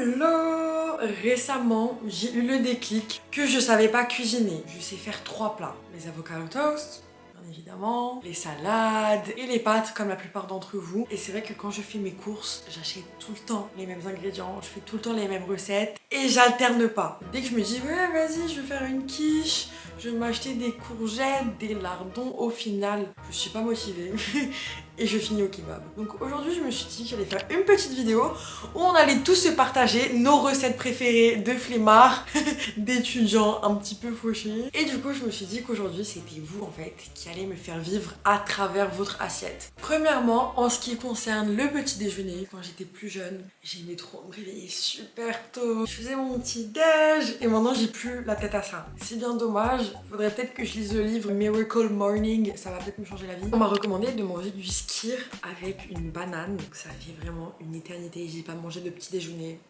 Hello! Récemment, j'ai eu le déclic que je savais pas cuisiner. Je sais faire 3 plats. Les avocats au toast, bien évidemment, les salades et les pâtes comme la plupart d'entre vous. Et c'est vrai que quand je fais mes courses, j'achète tout le temps les mêmes ingrédients, je fais tout le temps les mêmes recettes et j'alterne pas. Dès que je me dis ouais vas-y je vais faire une quiche, je vais m'acheter des courgettes, des lardons, au final je suis pas motivée et je finis au kebab. Donc aujourd'hui je me suis dit que j'allais faire une petite vidéo où on allait tous se partager nos recettes préférées de flemmards, d'étudiants un petit peu fauchés. Et du coup je me suis dit qu'aujourd'hui c'était vous en fait qui allez me faire vivre à travers votre assiette. Premièrement, en ce qui concerne le petit déjeuner, quand j'étais plus jeune, j'aimais trop me réveiller super tôt. Je faisais mon petit déj et maintenant j'ai plus la tête à ça. C'est bien dommage, faudrait peut-être que je lise le livre Miracle Morning, ça va peut-être me changer la vie. On m'a recommandé de manger du skyr avec une banane, donc ça fait vraiment une éternité, j'ai pas mangé de petit déjeuner.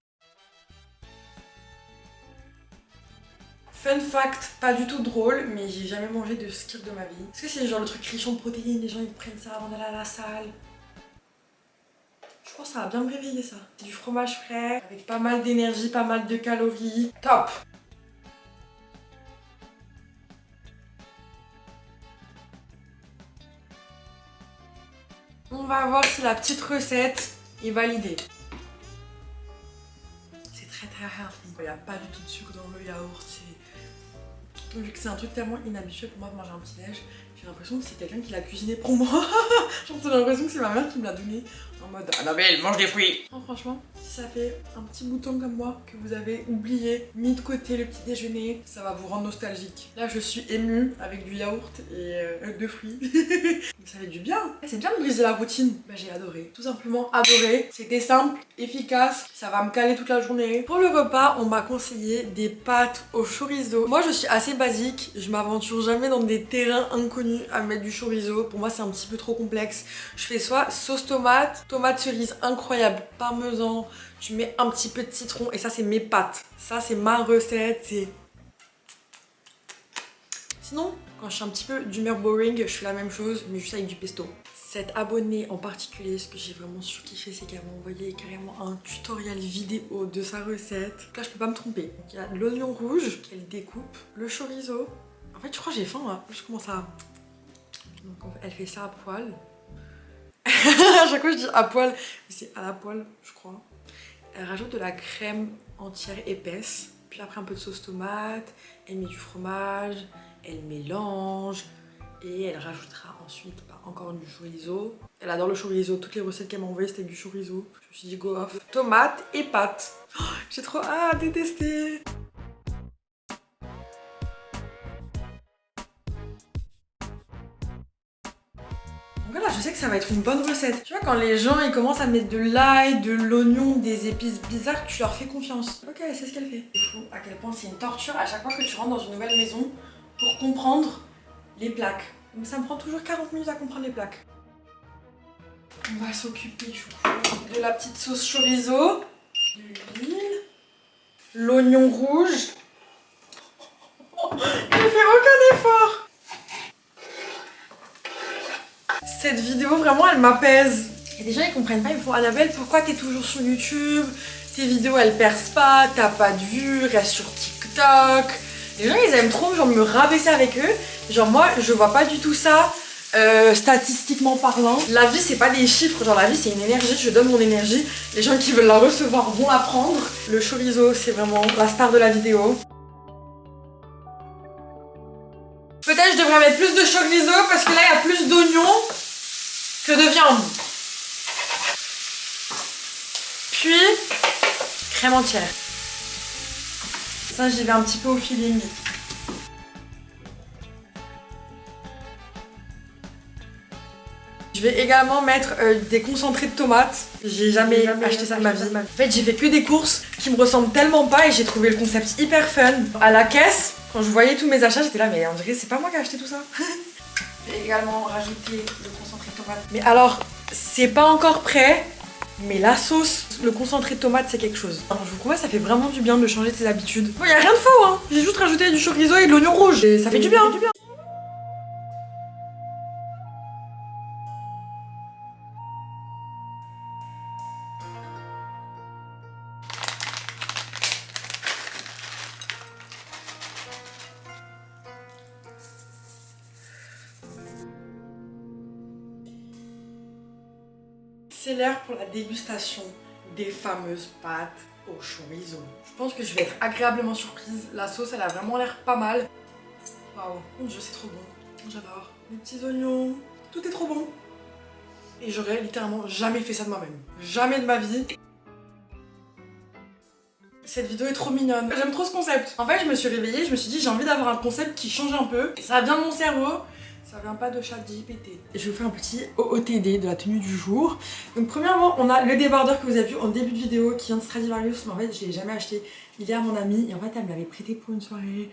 Fun fact, pas du tout drôle, mais j'ai jamais mangé de skyr de ma vie. Est-ce que c'est genre le truc riche en protéines, les gens ils prennent ça avant d'aller à la salle? Je pense que ça va bien me réveiller ça. C'est du fromage frais, avec pas mal d'énergie, pas mal de calories. Top! On va voir si la petite recette est validée. C'est très healthy. Il n'y a pas du tout de sucre dans le yaourt. Vu que c'est un truc tellement inhabituel pour moi de manger un petit déj, j'ai l'impression que c'est quelqu'un qui l'a cuisiné pour moi. J'ai l'impression que c'est ma mère qui me l'a donné en mode Annabelle, mange des fruits. Non, franchement, si ça fait un petit bouton comme moi que vous avez oublié, mis de côté le petit déjeuner, ça va vous rendre nostalgique. Là, je suis émue avec du yaourt et de fruits. Ça fait du bien. C'est bien de briser la routine. Bah, j'ai adoré. Tout simplement adoré. C'était simple, efficace. Ça va me caler toute la journée. Pour le repas, on m'a conseillé des pâtes au chorizo. Moi, je suis assez basique. Je m'aventure jamais dans des terrains inconnus à mettre du chorizo. Pour moi, c'est un petit peu trop complexe. Je fais soit sauce tomate, tomate cerise incroyable, parmesan. Tu mets un petit peu de citron et ça, c'est mes pâtes. Ça, c'est ma recette. Sinon, quand je suis un petit peu d'humeur boring, je fais la même chose, mais juste avec du pesto. Cette abonnée en particulier, ce que j'ai vraiment surkiffé, c'est qu'elle m'a envoyé carrément un tutoriel vidéo de sa recette. Donc là, je peux pas me tromper. Donc, il y a de l'oignon rouge qu'elle découpe, le chorizo. En fait, je crois que j'ai faim là. Je commence à... Donc, en fait, elle fait ça à poil. À chaque fois, je dis à poil, mais c'est à la poêle, je crois. Elle rajoute de la crème entière épaisse, puis après un peu de sauce tomate, elle met du fromage, elle mélange et elle rajoutera ensuite encore du chorizo. Elle adore le chorizo, toutes les recettes qu'elle m'a envoyées c'était du chorizo. Je me suis dit go off. Tomate et pâtes. Oh, j'ai trop hâte de tester. Donc voilà, je sais que ça va être une bonne recette. Tu vois, quand les gens ils commencent à mettre de l'ail, de l'oignon, des épices bizarres, tu leur fais confiance. Ok, c'est ce qu'elle fait. C'est fou à quel point c'est une torture à chaque fois que tu rentres dans une nouvelle maison pour comprendre les plaques. Donc ça me prend toujours 40 minutes à comprendre les plaques. On va s'occuper du coup de la petite sauce chorizo, de l'huile, l'oignon rouge. Oh, je ne fais aucun effort. Cette vidéo vraiment elle m'apaise. Et des gens ils comprennent pas, ils me font Annabelle pourquoi t'es toujours sur YouTube, tes vidéos elles percent pas, t'as pas de vues, reste sur TikTok. Les gens ils aiment trop genre me rabaisser avec eux. Genre moi je vois pas du tout ça. Statistiquement parlant, la vie c'est pas des chiffres, genre la vie c'est une énergie, je donne mon énergie, les gens qui veulent la recevoir vont la prendre. Le chorizo c'est vraiment la star de la vidéo. Peut-être je devrais mettre plus de chorizo parce que là il y a plus d'oignons que de viande. Puis crème entière. Ça j'y vais un petit peu au feeling. Je vais également mettre des concentrés de tomates. J'ai jamais acheté ça de ma vie. En fait, j'ai fait que des courses qui me ressemblent tellement pas et j'ai trouvé le concept hyper fun. À la caisse, quand je voyais tous mes achats, j'étais là, mais on dirait c'est pas moi qui ai acheté tout ça. Je vais également rajouter le concentré de tomate. Mais alors, c'est pas encore prêt, mais la sauce, le concentré de tomate, c'est quelque chose. Alors, je vous promets, ça fait vraiment du bien de changer de ses habitudes. Bon, y a rien de faux, hein. J'ai juste rajouté du chorizo et de l'oignon rouge. Et ça fait du bien. C'est l'heure pour la dégustation des fameuses pâtes au chorizo. Je pense que je vais être agréablement surprise. La sauce, elle a vraiment l'air pas mal. Waouh, mon dieu, c'est trop bon. J'adore. Les petits oignons, tout est trop bon. Et j'aurais littéralement jamais fait ça de moi-même. Jamais de ma vie. Cette vidéo est trop mignonne. J'aime trop ce concept. En fait, je me suis réveillée, je me suis dit j'ai envie d'avoir un concept qui change un peu. Ça vient de mon cerveau. Ça vient pas de ChatGPT. Je vais vous faire un petit OOTD de la tenue du jour. Donc premièrement, on a le débardeur que vous avez vu en début de vidéo qui vient de Stradivarius. Mais en fait, je l'ai jamais acheté. Il est à mon amie et en fait, elle me l'avait prêté pour une soirée.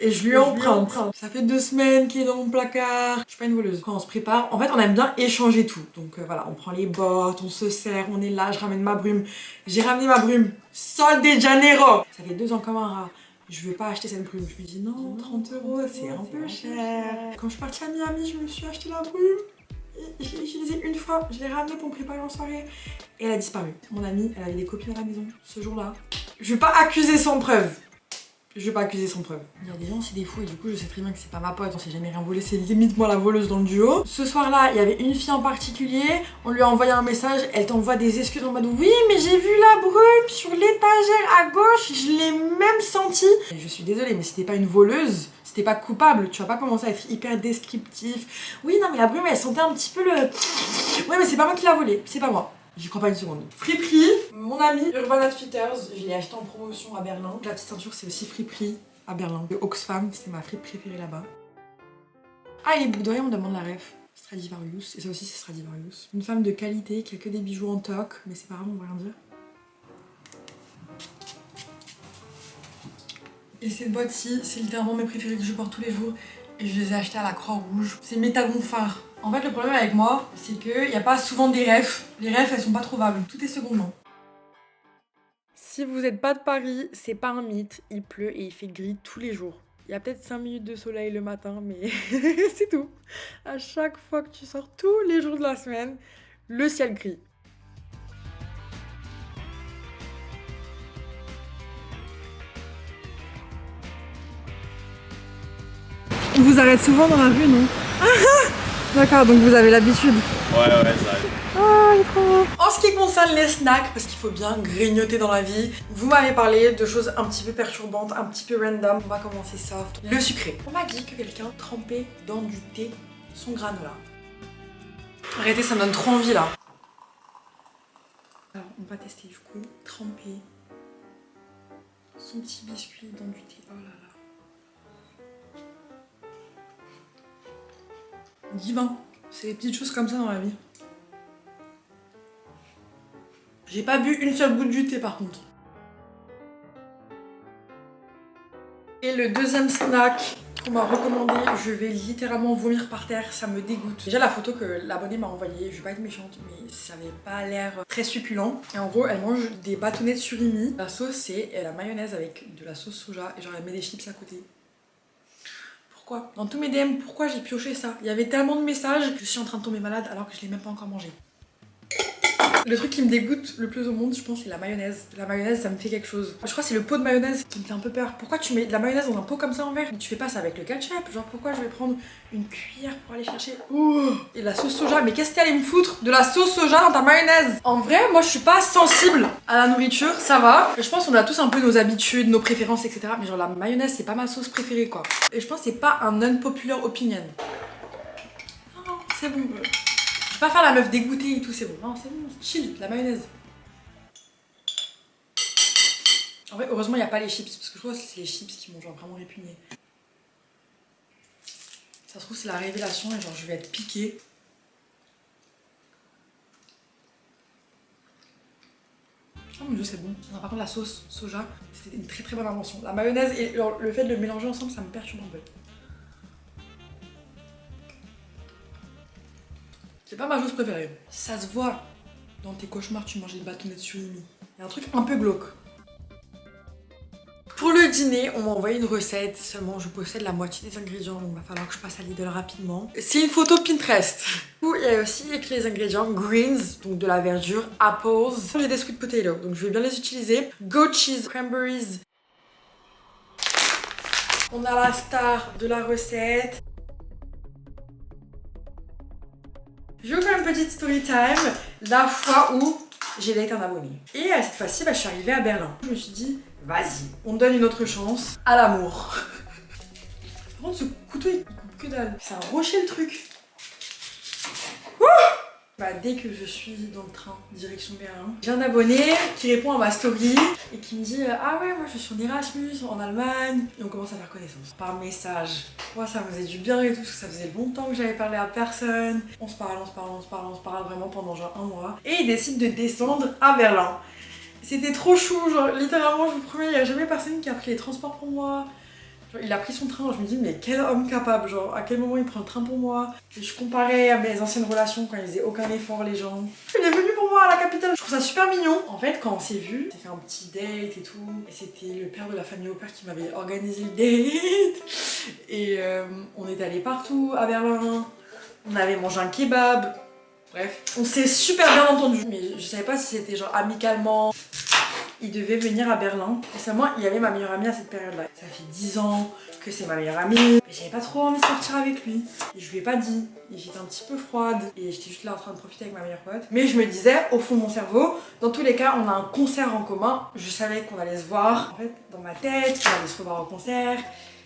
Et je lui emprunte. Ça fait 2 semaines qu'il est dans mon placard. Je suis pas une voleuse. Quand on se prépare, en fait, on aime bien échanger tout. Donc voilà, on prend les bottes, on se sert, on est là, je ramène ma brume. J'ai ramené ma brume Sol de Janeiro. Ça fait 2 ans comme un rat. Je veux pas acheter cette brume. Je me dis non, 30 € c'est un peu cher. Quand je suis partie à Miami, je me suis acheté la brume. Je l'ai utilisée une fois, je l'ai ramenée pour me préparer en soirée. Et elle a disparu. Mon amie, elle avait des copines à la maison ce jour-là. Je vais pas accuser sans preuve. Je vais pas accuser sans preuve. Il y a des gens, c'est des fous et du coup je sais très bien que c'est pas ma pote, on s'est jamais rien volé, c'est limite moi la voleuse dans le duo. Ce soir-là, il y avait une fille en particulier, on lui a envoyé un message, elle t'envoie des excuses en mode oui mais j'ai vu la brume sur l'étagère à gauche, je l'ai même senti. Et je suis désolée mais si t'es pas une voleuse, si t'es pas coupable, tu vas pas commencer à être hyper descriptif. Oui non mais la brume elle sentait un petit peu le... Ouais mais c'est pas moi qui l'a volée, c'est pas moi. J'y crois pas une seconde. Friperie, mon ami Urban Outfitters, je l'ai acheté en promotion à Berlin. La petite ceinture c'est aussi Friperie à Berlin. De Oxfam, c'est ma fripe préférée là-bas. Ah et les boucles d'oreilles, on me demande la ref. Stradivarius, et ça aussi c'est Stradivarius. Une femme de qualité qui a que des bijoux en toc, mais c'est pas grave, on va rien dire. Et cette boîte-ci, c'est littéralement mes préférés que je porte tous les jours. Et je les ai achetés à la Croix-Rouge. C'est mes talons phares. En fait, le problème avec moi, c'est qu'il n'y a pas souvent des refs. Les refs, elles sont pas trouvables. Tout est seconde main. Si vous n'êtes pas de Paris, c'est pas un mythe. Il pleut et il fait gris tous les jours. Il y a peut-être 5 minutes de soleil le matin, mais c'est tout. À chaque fois que tu sors tous les jours de la semaine, le ciel gris. On vous arrête souvent dans la rue, non? D'accord, donc vous avez l'habitude. Ouais, ça arrive. Oh, il est trop beau. En ce qui concerne les snacks, parce qu'il faut bien grignoter dans la vie, vous m'avez parlé de choses un petit peu perturbantes, un petit peu random. On va commencer soft. Le sucré. On m'a dit que quelqu'un trempait dans du thé son granola. Arrêtez, ça me donne trop envie là. Alors, on va tester du coup. Tremper son petit biscuit dans du thé. Oh là là. Divin. C'est des petites choses comme ça dans la vie. J'ai pas bu une seule goutte du thé par contre. Et le deuxième snack qu'on m'a recommandé, je vais littéralement vomir par terre, ça me dégoûte. Déjà la photo que l'abonné m'a envoyée, je vais pas être méchante, mais ça avait pas l'air très succulent. Et en gros, elle mange des bâtonnets de surimi. La sauce, c'est la mayonnaise avec de la sauce soja et genre elle met des chips à côté. Pourquoi? Dans tous mes DM, pourquoi j'ai pioché ça? Il y avait tellement de messages, je suis en train de tomber malade alors que je l'ai même pas encore mangé. Le truc qui me dégoûte le plus au monde, je pense, c'est la mayonnaise. La mayonnaise, ça me fait quelque chose. Je crois que c'est le pot de mayonnaise qui me fait un peu peur. Pourquoi tu mets de la mayonnaise dans un pot comme ça en verre? Tu fais pas ça avec le ketchup? Genre, pourquoi je vais prendre une cuillère pour aller chercher? Ouh. Et la sauce soja, mais qu'est-ce qu'elle allait me foutre de la sauce soja dans ta mayonnaise? En vrai, moi, je suis pas sensible à la nourriture, ça va. Je pense qu'on a tous un peu nos habitudes, nos préférences, etc. Mais genre, la mayonnaise, c'est pas ma sauce préférée, quoi. Et je pense que c'est pas un unpopular opinion. Non, c'est bon. Je vais pas faire la meuf dégoûtée et tout, c'est bon. Non, c'est bon, chill, la mayonnaise. En vrai, heureusement, il n'y a pas les chips, parce que je crois que c'est les chips qui m'ont genre vraiment répugné. Ça se trouve, c'est la révélation et genre je vais être piquée. Oh mon dieu, c'est bon. Par contre, la sauce soja, c'était une très très bonne invention. La mayonnaise et le fait de le mélanger ensemble, ça me perturbe un peu. C'est pas ma chose préférée. Ça se voit dans tes cauchemars, tu manges des bâtonnets de surimi. Il y a un truc un peu glauque. Pour le dîner, on m'a envoyé une recette, seulement je possède la moitié des ingrédients, donc il va falloir que je passe à Lidl rapidement. C'est une photo Pinterest. Il y a aussi écrit les ingrédients: greens, donc de la verdure, apples, j'ai des sweet potatoes, donc je vais bien les utiliser. Goat cheese, cranberries. On a la star de la recette. Je vais vous faire une petite story time, la fois où j'ai daté un abonné. Et cette fois-ci, je suis arrivée à Berlin. Je me suis dit, vas-y, on donne une autre chance à l'amour. Par contre, ce couteau, il coupe que dalle. C'est un rocher le truc. Ouh, bah, dès que je suis dans le train, direction Berlin, j'ai un abonné qui répond à ma story et qui me dit ah ouais, moi je suis en Erasmus en Allemagne. Et on commence à faire connaissance par message. Moi ça me faisait du bien et tout, parce que ça faisait longtemps que j'avais parlé à personne. On se parle vraiment pendant genre un mois. Et il décide de descendre à Berlin. C'était trop chou, genre littéralement je vous promets, il n'y a jamais personne qui a pris les transports pour moi. Il a pris son train, je me dis mais quel homme capable, genre à quel moment il prend le train pour moi. Et je comparais à mes anciennes relations quand ils faisaient aucun effort les gens. Il est venu pour moi à la capitale, je trouve ça super mignon. En fait quand on s'est vu, on s'est fait un petit date et tout. Et c'était le père de la famille au père qui m'avait organisé le date. Et on est allé partout à Berlin. On avait mangé un kebab. Bref, on s'est super bien entendu. Mais je savais pas si c'était genre amicalement. Il devait venir à Berlin. Récemment, il y avait ma meilleure amie à cette période-là. Ça fait 10 ans que c'est ma meilleure amie. Mais j'avais pas trop envie de sortir avec lui. Et je lui ai pas dit. Et j'étais un petit peu froide. Et j'étais juste là en train de profiter avec ma meilleure pote. Mais je me disais, au fond de mon cerveau, dans tous les cas, on a un concert en commun. Je savais qu'on allait se voir. En fait, dans ma tête, on allait se revoir au concert.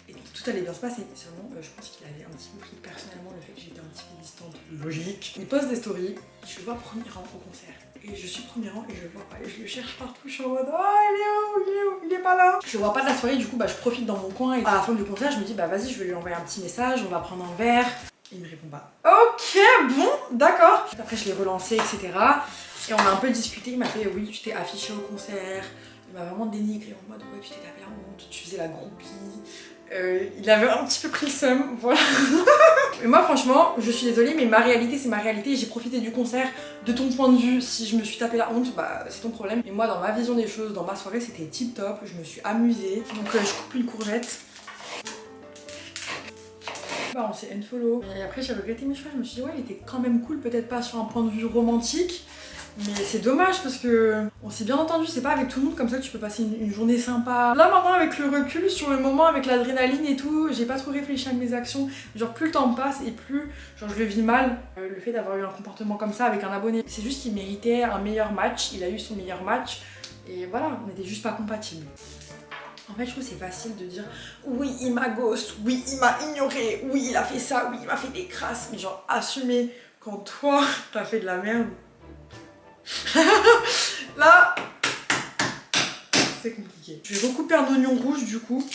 Et tout allait bien se passer. Seulement, je pense qu'il avait un petit peu pris personnellement le fait que j'étais un petit peu distante. Logique. Il poste des stories. Je le vois premier rang au concert. Et je suis premier rang et je le vois pas. Et je le cherche partout. Je suis en mode oh, il est pas là. Je le vois pas de la soirée. Du coup, je profite dans mon coin. Et à la fin du concert, je me dis, vas-y, je vais lui envoyer un petit message. On va prendre un verre. Il me répond pas. Ok, bon, d'accord. Après, je l'ai relancé, etc. Et on a un peu discuté. Il m'a fait, oui, tu t'es affiché au concert. Il m'a vraiment dénigré en mode, ouais, tu t'es tapé la honte. Tu faisais la groupie. Il avait un petit peu pris le seum, voilà. Mais moi franchement, je suis désolée, mais ma réalité c'est ma réalité. J'ai profité du concert. De ton point de vue, si je me suis tapé la honte, c'est ton problème. Et moi dans ma vision des choses, dans ma soirée, c'était tip top. Je me suis amusée. Donc je coupe une courgette. On s'est unfollow. Et après j'ai regretté mes choix. Je me suis dit ouais, il était quand même cool, peut-être pas sur un point de vue romantique. Mais c'est dommage parce que on s'est bien entendu, c'est pas avec tout le monde comme ça que tu peux passer une journée sympa. Là maintenant avec le recul sur le moment, avec l'adrénaline et tout, j'ai pas trop réfléchi à mes actions. Genre plus le temps passe et plus genre je le vis mal. Le fait d'avoir eu un comportement comme ça avec un abonné. C'est juste qu'il méritait un meilleur match, il a eu son meilleur match. Et voilà, on était juste pas compatibles. En fait, je trouve que c'est facile de dire oui, il m'a ghost, oui, il m'a ignoré, oui, il a fait ça, oui, il m'a fait des crasses. Mais genre assumer quand toi t'as fait de la merde. Là, c'est compliqué. Je vais recouper un oignon rouge du coup,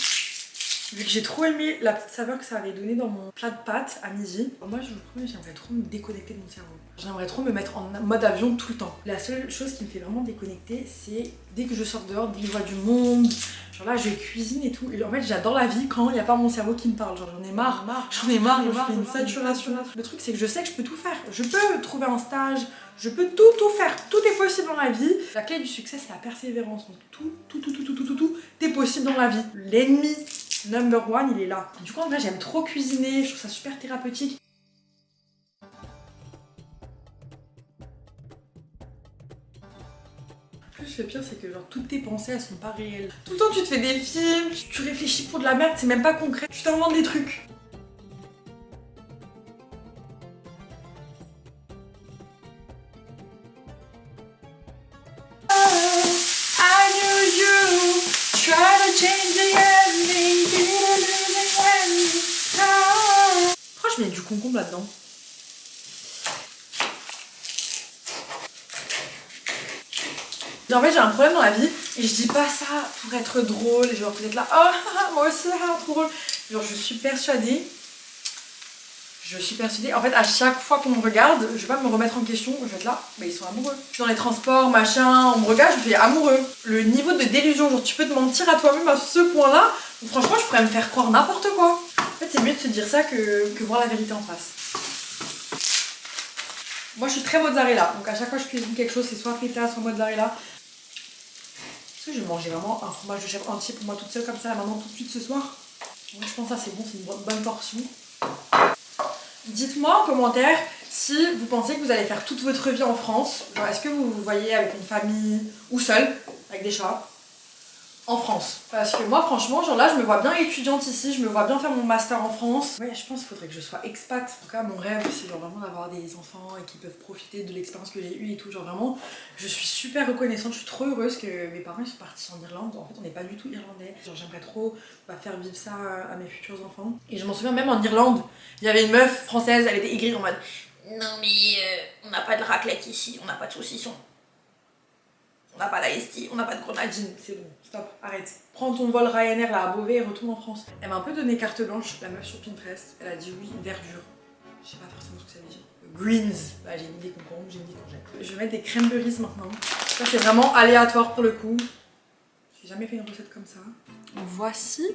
vu que j'ai trop aimé la petite saveur que ça avait donné dans mon plat de pâtes à midi. Moi, je vous promets, j'aimerais trop me déconnecter de mon cerveau. J'aimerais trop me mettre en mode avion tout le temps. La seule chose qui me fait vraiment déconnecter, c'est dès que je sors dehors, dès que je vois du monde. Genre là, je cuisine et tout. Et en fait, j'adore la vie quand il n'y a pas mon cerveau qui me parle. Genre, j'en ai marre, je fais une saturation. Le truc, c'est que je sais que je peux tout faire. Je peux trouver un stage, je peux tout faire. Tout est possible dans la vie. La clé du succès, c'est la persévérance. Donc tout est possible dans la vie. L'ennemi number one, il est là. Du coup, en vrai, j'aime trop cuisiner. Je trouve ça super thérapeutique. Le pire c'est que genre toutes tes pensées elles sont pas réelles. Tout le temps tu te fais des films, tu réfléchis pour de la merde, c'est même pas concret. Tu t'inventes des trucs. I knew you, try to change the ending, pourquoi je mets du concombre là-dedans? En fait j'ai un problème dans la vie et je dis pas ça pour être drôle et genre peut-être là oh moi aussi trop drôle. Genre je suis persuadée en fait à chaque fois qu'on me regarde je vais pas me remettre en question, je vais être là ils sont amoureux. Je suis dans les transports machin, on me regarde je fais amoureux. Le niveau de délusion, genre tu peux te mentir à toi-même à ce point là, donc franchement je pourrais me faire croire n'importe quoi. En fait c'est mieux de se dire ça que voir la vérité en face. Moi je suis très mozzarella, donc à chaque fois que je cuisine quelque chose c'est soit feta soit mozzarella. Est-ce que je vais manger vraiment un fromage de chèvre entier pour moi toute seule comme ça là maintenant tout de suite ce soir? Moi je pense que ça c'est bon, c'est une bonne portion. Dites-moi en commentaire si vous pensez que vous allez faire toute votre vie en France. Genre est-ce que vous vous voyez avec une famille ou seul, avec des chats? en France. Parce que moi franchement genre là je me vois bien étudiante ici, je me vois bien faire mon master en France. Ouais je pense qu'il faudrait que je sois expat. En tout cas mon rêve c'est genre vraiment d'avoir des enfants et qui peuvent profiter de l'expérience que j'ai eue et tout. Genre vraiment je suis super reconnaissante, je suis trop heureuse que mes parents ils sont partis en Irlande. En fait on n'est pas du tout irlandais. Genre j'aimerais trop faire vivre ça à mes futurs enfants. Et je m'en souviens même en Irlande, il y avait une meuf française, elle était aigrie en mode non mais on n'a pas de raclette ici, on n'a pas de saucisson. On n'a pas d'Ice-Tea, on n'a pas de grenadine, c'est bon, stop, arrête. Prends ton vol Ryanair là à Beauvais et retourne en France. Elle m'a un peu donné carte blanche, la meuf sur Pinterest. Elle a dit oui, verdure. Je sais pas forcément ce que ça veut dire. Greens, bah j'ai mis des concombres, j'ai mis des courgettes. Je vais mettre des cranberries maintenant. Ça c'est vraiment aléatoire pour le coup. J'ai jamais fait une recette comme ça.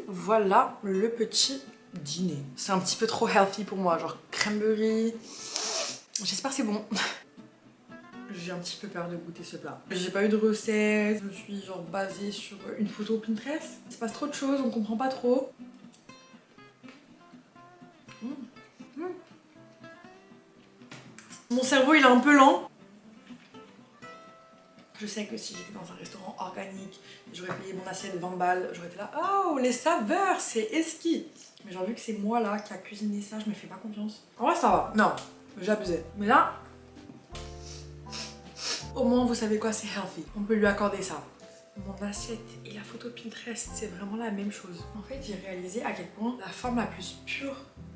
Voilà le petit dîner. C'est un petit peu trop healthy pour moi, genre cranberry. J'espère que c'est bon. J'ai un petit peu peur de goûter ce plat. J'ai pas eu de recette, je me suis genre basée sur une photo Pinterest. Il se passe trop de choses, on comprend pas trop. Mon cerveau il est un peu lent. Je sais que si j'étais dans un restaurant organique, j'aurais payé mon assiette 20 balles, j'aurais été là, oh les saveurs, c'est exquis. Mais genre vu que c'est moi là qui a cuisiné ça, je me fais pas confiance. En vrai ça va, non, j'abusais. Mais là, au moins vous savez quoi, c'est healthy. On peut lui accorder ça. Mon assiette et la photo Pinterest, c'est vraiment la même chose. En fait, j'ai réalisé à quel point la forme la plus pure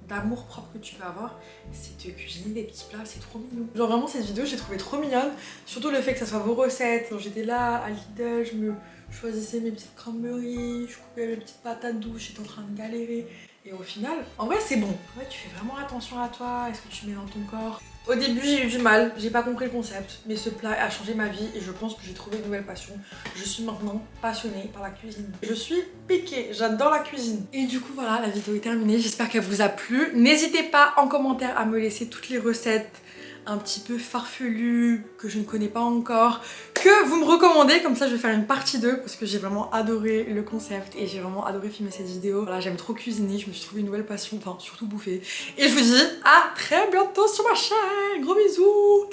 d'amour propre que tu peux avoir, c'est de cuisiner des petits plats, c'est trop mignon. Genre vraiment cette vidéo, j'ai trouvé trop mignonne. Surtout le fait que ça soit vos recettes. J'étais là à Lidl, je me choisissais mes petites cranberries, je coupais mes petites patates douces, j'étais en train de galérer. Et au final, en vrai c'est bon. Ouais, tu fais vraiment attention à toi, est-ce que tu mets dans ton corps. Au début j'ai eu du mal, j'ai pas compris le concept, mais ce plat a changé ma vie et je pense que j'ai trouvé une nouvelle passion. Je suis maintenant passionnée par la cuisine. Je suis piquée, j'adore la cuisine. Et du coup voilà, la vidéo est terminée, j'espère qu'elle vous a plu. N'hésitez pas en commentaire à me laisser toutes les recettes un petit peu farfelues, que je ne connais pas encore, que vous me recommandez, comme ça je vais faire une partie 2 parce que j'ai vraiment adoré le concept et j'ai vraiment adoré filmer cette vidéo. Voilà, j'aime trop cuisiner, je me suis trouvé une nouvelle passion, enfin surtout bouffer. Et je vous dis à très bientôt sur ma chaîne, gros bisous.